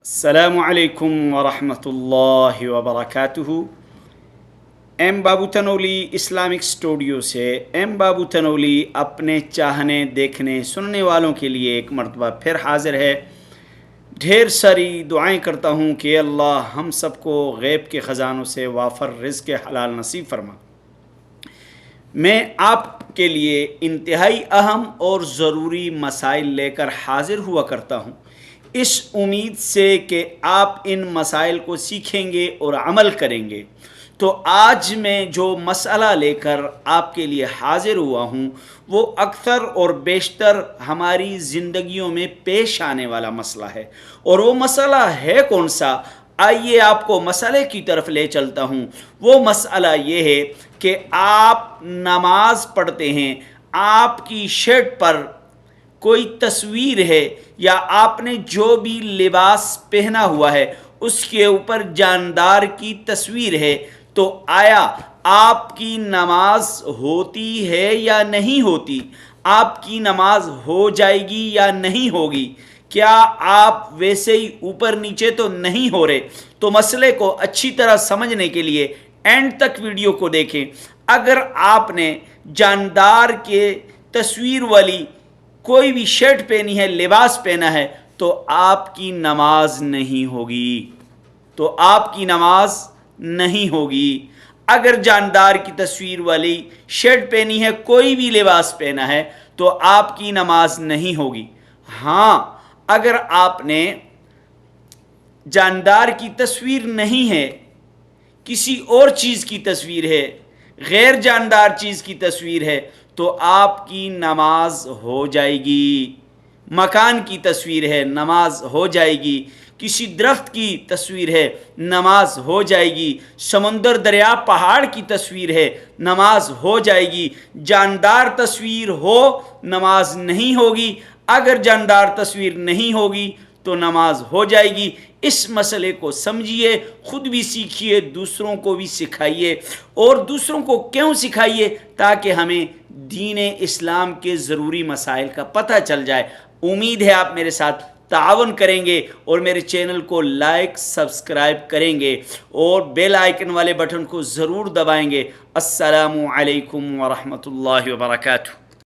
السلام علیکم ورحمۃ اللہ وبرکاتہ۔ ایم بابو تنولی اسلامک اسٹوڈیو سے ایم بابو تنولی اپنے چاہنے دیکھنے سننے والوں کے لیے ایک مرتبہ پھر حاضر ہے۔ ڈھیر ساری دعائیں کرتا ہوں کہ اللہ ہم سب کو غیب کے خزانوں سے وافر رزق حلال نصیب فرما۔ میں آپ کے لیے انتہائی اہم اور ضروری مسائل لے کر حاضر ہوا کرتا ہوں، اس امید سے کہ آپ ان مسائل کو سیکھیں گے اور عمل کریں گے۔ تو آج میں جو مسئلہ لے کر آپ کے لیے حاضر ہوا ہوں وہ اکثر اور بیشتر ہماری زندگیوں میں پیش آنے والا مسئلہ ہے، اور وہ مسئلہ ہے کون سا؟ آئیے آپ کو مسئلے کی طرف لے چلتا ہوں۔ وہ مسئلہ یہ ہے کہ آپ نماز پڑھتے ہیں، آپ کی شرٹ پر کوئی تصویر ہے یا آپ نے جو بھی لباس پہنا ہوا ہے اس کے اوپر جاندار کی تصویر ہے، تو آیا آپ کی نماز ہوتی ہے یا نہیں ہوتی؟ آپ کی نماز ہو جائے گی یا نہیں ہوگی؟ کیا آپ ویسے ہی اوپر نیچے تو نہیں ہو رہے؟ تو مسئلے کو اچھی طرح سمجھنے کے لیے اینڈ تک ویڈیو کو دیکھیں۔ اگر آپ نے جاندار کے تصویر والی کوئی بھی شرٹ پہنی ہے، لباس پہنا ہے، تو آپ کی نماز نہیں ہوگی، تو آپ کی نماز نہیں ہوگی۔ اگر جاندار کی تصویر والی شرٹ پہنی ہے، کوئی بھی لباس پہنا ہے، تو آپ کی نماز نہیں ہوگی۔ ہاں، اگر آپ نے جاندار کی تصویر نہیں ہے، کسی اور چیز کی تصویر ہے، غیر جاندار چیز کی تصویر ہے، تو آپ کی نماز ہو جائے گی۔ مکان کی تصویر ہے، نماز ہو جائے گی۔ کسی درخت کی تصویر ہے، نماز ہو جائے گی۔ سمندر، دریا، پہاڑ کی تصویر ہے، نماز ہو جائے گی۔ جاندار تصویر ہو، نماز نہیں ہوگی۔ اگر جاندار تصویر نہیں ہوگی تو نماز ہو جائے گی۔ اس مسئلے کو سمجھیے، خود بھی سیکھیے، دوسروں کو بھی سکھائیے۔ اور دوسروں کو کیوں سکھائیے؟ تاکہ ہمیں دین اسلام کے ضروری مسائل کا پتہ چل جائے۔ امید ہے آپ میرے ساتھ تعاون کریں گے اور میرے چینل کو لائک، سبسکرائب کریں گے اور بیل آئیکن والے بٹن کو ضرور دبائیں گے۔ السلام علیکم ورحمۃ اللہ وبرکاتہ۔